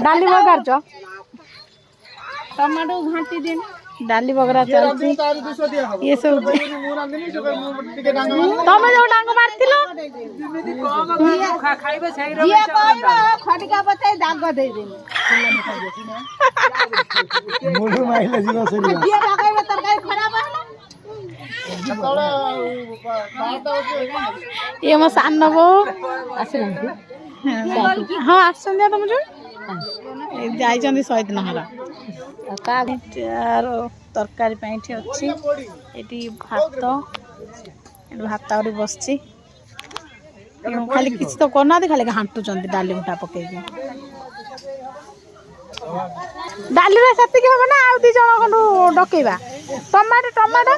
डाली बघार टमाटो घाटी दिन डाली बगरा चलती ये सब तमे जो डांग मारतिलो खाइबे सही रे ये कहबो खटिका बताई दाग दे दे मुलु माइले जीवा सरी ये लगाइबे तरकारी खराब ये म सान्न बो आसिरंती हां आछन तुम जो जाई चंदी सहित नहरा तरकारी अच्छी ये भात भात बस खाली किसी तो करना खाली घाटुंट डाली मुठा पकई डाली से हम ना आउ 2 जन डकईवा टमाटो टमाटो